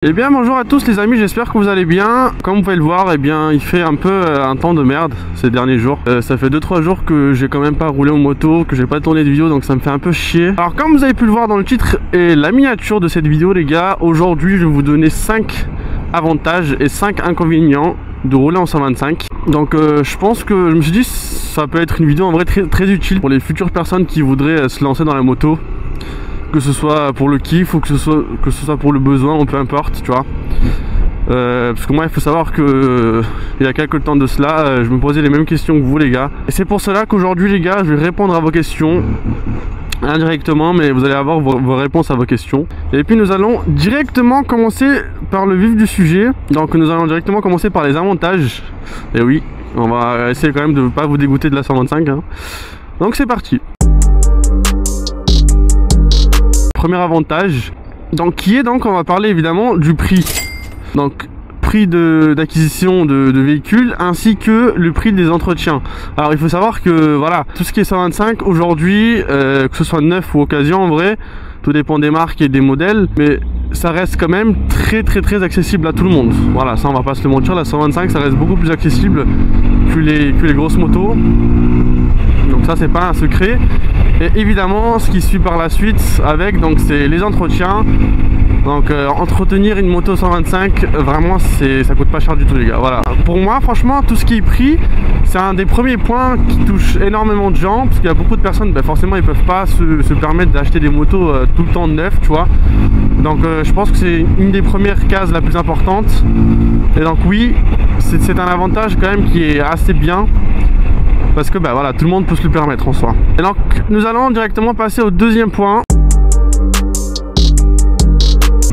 Eh bien bonjour à tous les amis, j'espère que vous allez bien. Comme vous pouvez le voir, eh bien il fait un peu un temps de merde ces derniers jours. Ça fait 2-3 jours que j'ai quand même pas roulé en moto, que j'ai pas tourné de vidéo, donc ça me fait un peu chier. Alors comme vous avez pu le voir dans le titre et la miniature de cette vidéo les gars, aujourd'hui je vais vous donner 5 avantages et 5 inconvénients de rouler en 125. Donc je pense que je me suis dit ça peut être une vidéo en vrai très utile pour les futures personnes qui voudraient se lancer dans la moto. Que ce soit pour le kiff ou que ce soit pour le besoin, ou peu importe, tu vois. Parce que moi, il faut savoir que il y a quelques temps de cela, je me posais les mêmes questions que vous, les gars. Et c'est pour cela qu'aujourd'hui, les gars, je vais répondre à vos questions indirectement, mais vous allez avoir vos réponses à vos questions. Et puis, nous allons directement commencer par le vif du sujet. Donc, nous allons directement commencer par les avantages. Et oui, on va essayer quand même de ne pas vous dégoûter de la 125. Hein. Donc, c'est parti. Premier avantage, donc qui est donc on va parler évidemment du prix, donc prix d'acquisition de véhicules ainsi que le prix des entretiens. Alors il faut savoir que voilà, tout ce qui est 125 aujourd'hui, que ce soit neuf ou occasion en vrai, tout dépend des marques et des modèles, mais ça reste quand même très accessible à tout le monde. Voilà, ça on va pas se le mentir, la 125 ça reste beaucoup plus accessible que les grosses motos. Donc ça c'est pas un secret. Et évidemment ce qui suit par la suite avec, donc c'est les entretiens. Donc entretenir une moto 125 vraiment ça coûte pas cher du tout les gars. Voilà, pour moi franchement tout ce qui est prix c'est un des premiers points qui touche énormément de gens, parce qu'il y a beaucoup de personnes forcément ils peuvent pas se permettre d'acheter des motos tout le temps neuves, tu vois. Donc je pense que c'est une des premières cases la plus importante. Et donc oui, c'est un avantage quand même qui est assez bien, parce que voilà, tout le monde peut se le permettre en soi. Et donc nous allons directement passer au deuxième point,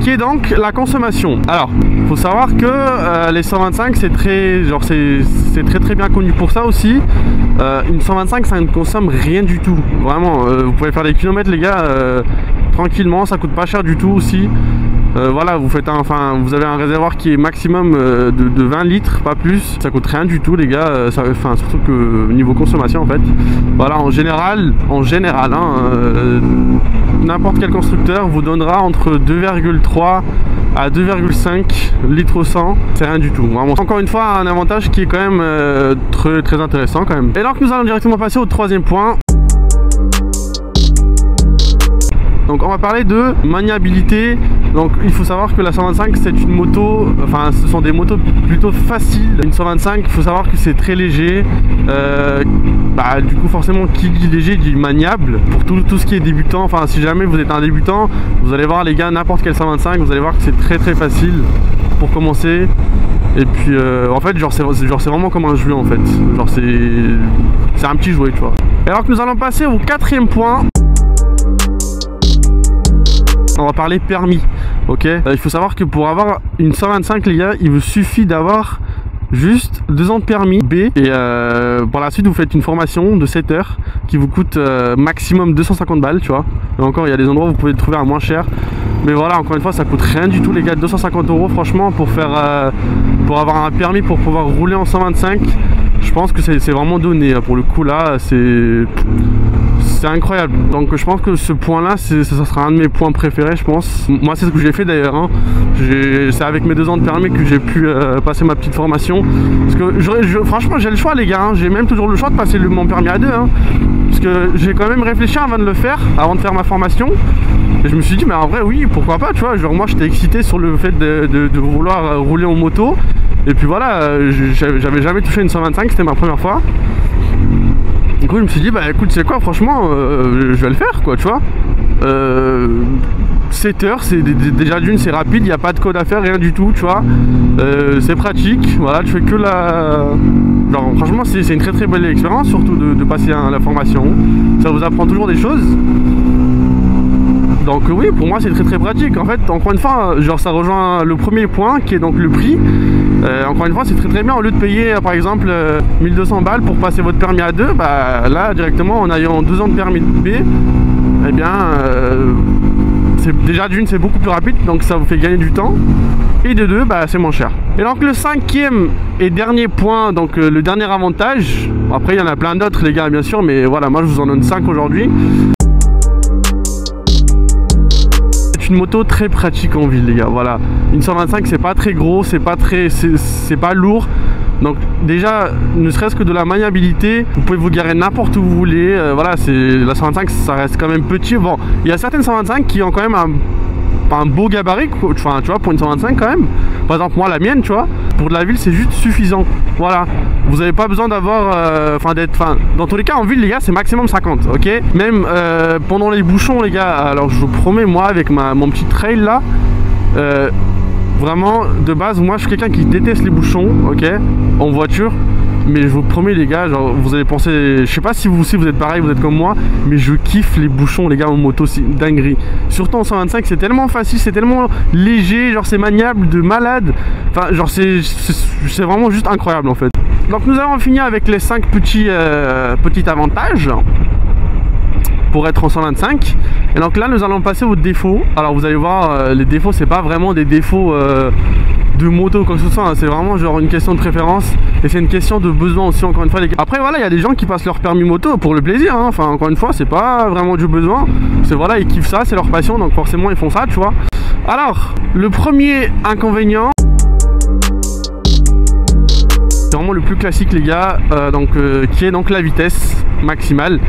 qui est donc la consommation. Alors faut savoir que les 125 c'est très bien connu pour ça aussi. Une 125 ça ne consomme rien du tout, vraiment. Vous pouvez faire des kilomètres les gars tranquillement, ça coûte pas cher du tout aussi. Voilà, vous avez un réservoir qui est maximum de 20 litres, pas plus. Ça coûte rien du tout les gars, surtout que niveau consommation en fait. Voilà, en général hein, n'importe quel constructeur vous donnera entre 2,3 à 2,5 litres au 100. C'est rien du tout, vraiment. Encore une fois un avantage qui est quand même très intéressant quand même. Et donc nous allons directement passer au troisième point. Donc on va parler de maniabilité. Donc il faut savoir que la 125 c'est une moto, ce sont des motos plutôt faciles. Une 125 il faut savoir que c'est très léger. Du coup forcément qui dit léger dit maniable. Pour tout ce qui est débutant, si jamais vous êtes un débutant, vous allez voir les gars, n'importe quelle 125, vous allez voir que c'est très facile pour commencer. Et puis en fait c'est vraiment comme un jouet en fait. Genre c'est un petit jouet tu vois. Et alors que nous allons passer au quatrième point. On va parler permis, ok. Il faut savoir que pour avoir une 125 les gars, il vous suffit d'avoir juste 2 ans de permis B. Et par la suite vous faites une formation de 7 heures qui vous coûte maximum 250 balles, tu vois. Et encore il y a des endroits où vous pouvez le trouver à moins cher. Mais voilà, encore une fois ça coûte rien du tout les gars, 250 € franchement pour pour avoir un permis pour pouvoir rouler en 125. Je pense que c'est vraiment donné pour le coup là, c'est incroyable. Donc je pense que ce point là ça sera un de mes points préférés je pense. Moi c'est ce que j'ai fait d'ailleurs hein. C'est avec mes 2 ans de permis que j'ai pu passer ma petite formation. Parce que franchement j'ai le choix les gars hein. J'ai même toujours le choix de passer mon permis A2 hein. Parce que j'ai quand même réfléchi avant de le faire, avant de faire ma formation. Et je me suis dit mais en vrai oui pourquoi pas tu vois. Genre moi j'étais excité sur le fait de vouloir rouler en moto. Et puis voilà, j'avais jamais touché une 125, c'était ma première fois. Du coup je me suis dit écoute c'est quoi franchement je vais le faire quoi tu vois. 7 heures c'est déjà d'une c'est rapide, il n'y a pas de code à faire, rien du tout tu vois. C'est pratique, voilà tu fais que genre franchement c'est une très belle expérience, surtout de passer la formation. Ça vous apprend toujours des choses. Donc oui pour moi c'est très pratique. En fait encore une fois genre ça rejoint le premier point qui est donc le prix. Encore une fois c'est très bien, au lieu de payer par exemple 1200 balles pour passer votre permis A2, là directement en ayant 2 ans de permis B, eh bien déjà d'une c'est beaucoup plus rapide, donc ça vous fait gagner du temps, et de deux c'est moins cher. Et donc le cinquième et dernier point, donc le dernier avantage, après il y en a plein d'autres les gars bien sûr, mais voilà moi je vous en donne 5 aujourd'hui. une moto très pratique en ville les gars, voilà. Une 125 c'est pas très gros, c'est pas lourd. Donc déjà, ne serait-ce que de la maniabilité, vous pouvez vous garer n'importe où vous voulez. Voilà, la 125 ça reste quand même petit. Bon, il y a certaines 125 qui ont quand même un beau gabarit, enfin, tu vois, pour une 125 quand même. Par exemple moi la mienne, tu vois, pour de la ville c'est juste suffisant. Voilà, vous n'avez pas besoin d'avoir, dans tous les cas en ville les gars c'est maximum 50, ok. Même pendant les bouchons les gars, alors je vous promets moi avec mon petit trail là, vraiment de base moi je suis quelqu'un qui déteste les bouchons, ok, en voiture. Mais je vous promets les gars, genre vous allez penser, je sais pas si vous aussi vous êtes pareil, vous êtes comme moi, mais je kiffe les bouchons les gars en moto, c'est une dinguerie. Surtout en 125 c'est tellement facile, c'est tellement léger, genre c'est maniable de malade. Enfin genre c'est vraiment juste incroyable en fait. Donc nous allons finir avec les 5 petits avantages pour être en 125. Et donc là nous allons passer aux défauts. Alors vous allez voir, les défauts c'est pas vraiment des défauts de moto comme ce soit, hein. C'est vraiment genre une question de préférence et c'est une question de besoin aussi encore une fois les gars. Après voilà, il y a des gens qui passent leur permis moto pour le plaisir, hein. Enfin encore une fois c'est pas vraiment du besoin, c'est voilà, ils kiffent ça, c'est leur passion, donc forcément ils font ça, tu vois. Alors le premier inconvénient, c'est vraiment le plus classique les gars, qui est donc la vitesse maximale.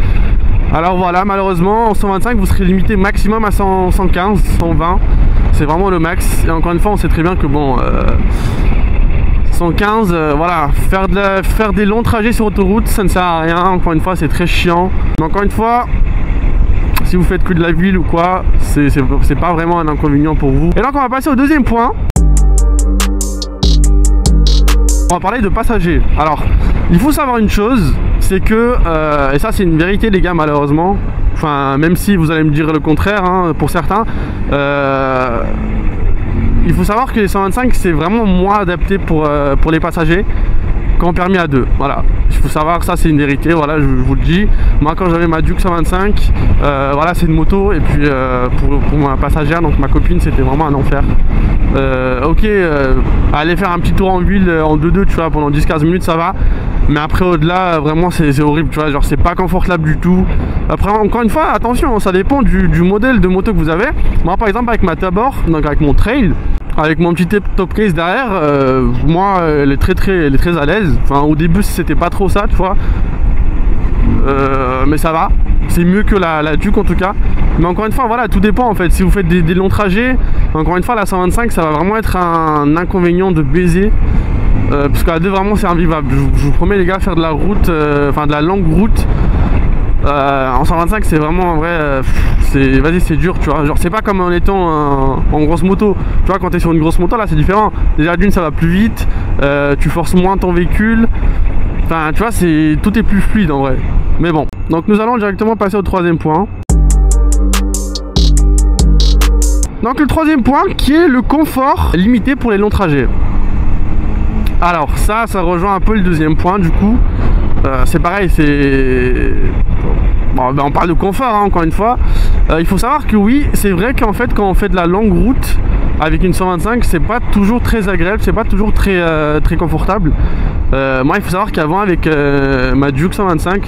Alors voilà, malheureusement en 125 vous serez limité maximum à 115, 120, c'est vraiment le max. Et encore une fois on sait très bien que bon 115, voilà, faire des longs trajets sur autoroute ça ne sert à rien, encore une fois c'est très chiant. Mais encore une fois, si vous faites que de la ville ou quoi, c'est pas vraiment un inconvénient pour vous. Et donc on va passer au deuxième point. On va parler de passagers. Alors, il faut savoir une chose, c'est que, et ça c'est une vérité les gars malheureusement, enfin même si vous allez me dire le contraire hein, pour certains, il faut savoir que les 125 c'est vraiment moins adapté pour les passagers qu'en permis à 2. Voilà, il faut savoir, ça c'est une vérité, voilà, je vous le dis. Moi quand j'avais ma Duke 125, voilà c'est une moto et puis pour ma passagère, donc ma copine, c'était vraiment un enfer. Ok, aller faire un petit tour en ville en 2-2 tu vois pendant 10-15 minutes ça va, mais après au-delà vraiment c'est horrible, tu vois, genre c'est pas confortable du tout. Après encore une fois attention, ça dépend du modèle de moto que vous avez. Moi par exemple avec ma Tabor, donc avec mon trail, avec mon petit top case derrière, moi elle est très à l'aise. Enfin au début c'était pas trop ça tu vois, mais ça va, c'est mieux que la Duke en tout cas. Mais encore une fois voilà, tout dépend en fait. Si vous faites des longs trajets, encore une fois la 125 ça va vraiment être un inconvénient de baiser, parce qu'à 2 vraiment c'est invivable. Je vous promets les gars, faire de la route, de la longue route en 125 c'est vraiment en vrai, vas-y c'est dur tu vois. Genre c'est pas comme en étant en grosse moto, tu vois, quand t'es sur une grosse moto là c'est différent. Déjà d'une ça va plus vite, tu forces moins ton véhicule, enfin tu vois, tout est plus fluide en vrai. Mais bon, donc nous allons directement passer au troisième point. Donc le troisième point qui est le confort limité pour les longs trajets. Alors ça rejoint un peu le deuxième point du coup. C'est pareil, bon, on parle de confort hein, encore une fois. Il faut savoir que oui, c'est vrai qu'en fait quand on fait de la longue route avec une 125 c'est pas toujours très agréable, c'est pas toujours très confortable. Moi il faut savoir qu'avant avec ma Duke 125,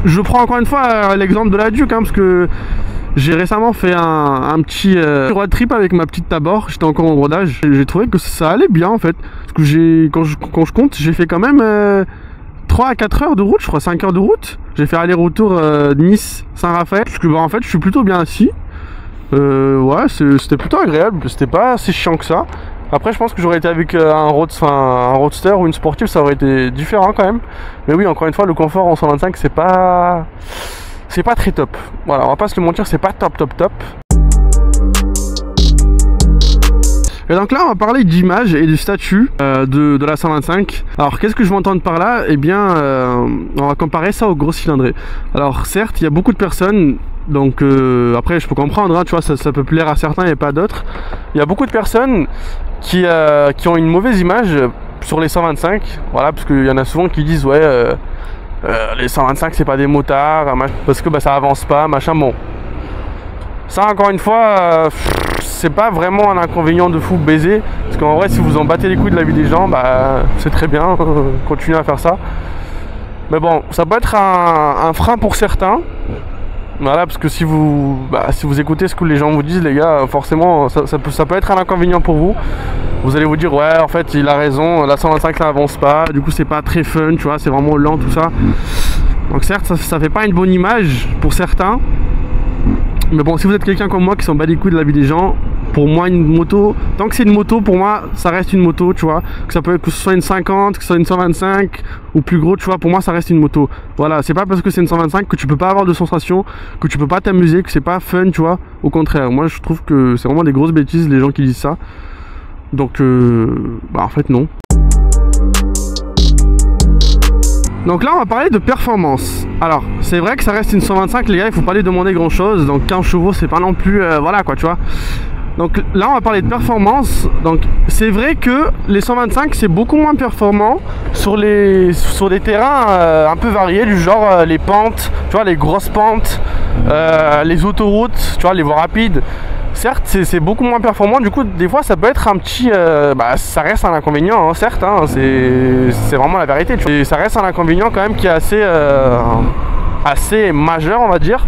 je prends encore une fois l'exemple de la Duke hein, parce que j'ai récemment fait un petit road trip avec ma petite Tabor, j'étais encore en rodage. J'ai trouvé que ça allait bien en fait, parce que quand je compte, j'ai fait quand même 3 à 4 heures de route, je crois 5 heures de route. J'ai fait aller-retour Nice, Saint-Raphaël, parce que en fait je suis plutôt bien assis. Ouais, c'était plutôt agréable, c'était pas si chiant que ça. Après je pense que j'aurais été avec un roadster ou une sportive, ça aurait été différent quand même. Mais oui, encore une fois, le confort en 125 c'est pas très top. Voilà, on va pas se le mentir, c'est pas top. Et donc là on va parler d'image et du statut de la 125. Alors qu'est-ce que je veux entendre par là? Eh bien on va comparer ça au gros cylindré. Alors certes il y a beaucoup de personnes, donc après je peux comprendre hein, tu vois, ça peut plaire à certains et pas d'autres. Il y a beaucoup de personnes qui ont une mauvaise image sur les 125. Voilà, parce qu'il y en a souvent qui disent ouais les 125 c'est pas des motards, parce que ça avance pas, machin. Bon, ça encore une fois c'est pas vraiment un inconvénient de fou baiser, parce qu'en vrai si vous en battez les couilles de la vie des gens, c'est très bien, continuez à faire ça. Mais bon, ça peut être un frein pour certains, Voilà, parce que si vous écoutez ce que les gens vous disent, les gars, forcément, ça peut être un inconvénient pour vous. Vous allez vous dire, ouais, en fait, il a raison, la 125 ça avance pas, du coup, c'est pas très fun, tu vois, c'est vraiment lent, tout ça. Donc, certes, ça fait pas une bonne image pour certains. Mais bon, si vous êtes quelqu'un comme moi qui s'en bat les couilles de la vie des gens, pour moi, une moto, tant que c'est une moto, pour moi, ça reste une moto, tu vois. Que ce soit une 50, que ce soit une 125 ou plus gros, tu vois, pour moi, ça reste une moto. Voilà, c'est pas parce que c'est une 125 que tu peux pas avoir de sensations, que tu peux pas t'amuser, que c'est pas fun, tu vois. Au contraire, moi, je trouve que c'est vraiment des grosses bêtises, les gens qui disent ça. Donc, en fait, non. Donc là on va parler de performance. Alors c'est vrai que ça reste une 125 les gars, il faut pas lui demander grand chose. Donc 15 chevaux c'est pas non plus voilà quoi, tu vois. Donc là on va parler de performance. Donc c'est vrai que les 125 c'est beaucoup moins performant sur des terrains un peu variés, du genre les pentes, tu vois, les grosses pentes, les autoroutes, tu vois, les voies rapides. Certes c'est beaucoup moins performant, du coup des fois ça peut être un petit ça reste un inconvénient hein, certes hein, c'est vraiment la vérité, tu vois. Et ça reste un inconvénient quand même qui est assez majeur on va dire.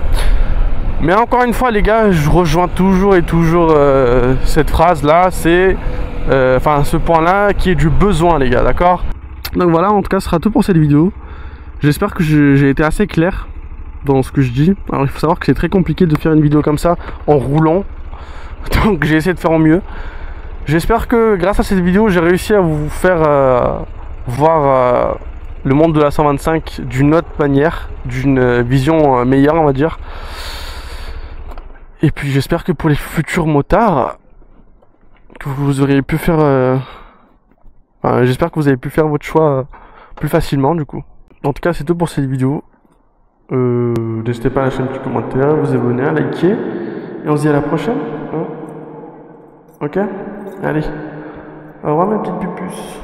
Mais encore une fois les gars, je rejoins toujours cette phrase là, c'est ce point là qui est du besoin les gars, d'accord. Donc voilà, en tout cas ce sera tout pour cette vidéo. J'espère que j'ai été assez clair dans ce que je dis. Alors il faut savoir que c'est très compliqué de faire une vidéo comme ça en roulant. Donc j'ai essayé de faire au mieux. J'espère que grâce à cette vidéo j'ai réussi à vous faire voir le monde de la 125 d'une autre manière, d'une vision meilleure on va dire. Et puis j'espère que pour les futurs motards que vous auriez pu faire j'espère que vous avez pu faire votre choix plus facilement du coup. En tout cas c'est tout pour cette vidéo. N'hésitez pas à lâcher un petit commentaire, vous abonner, à liker. Et on se dit à la prochaine. Hein, ok? Allez. Au revoir mes petites pupus.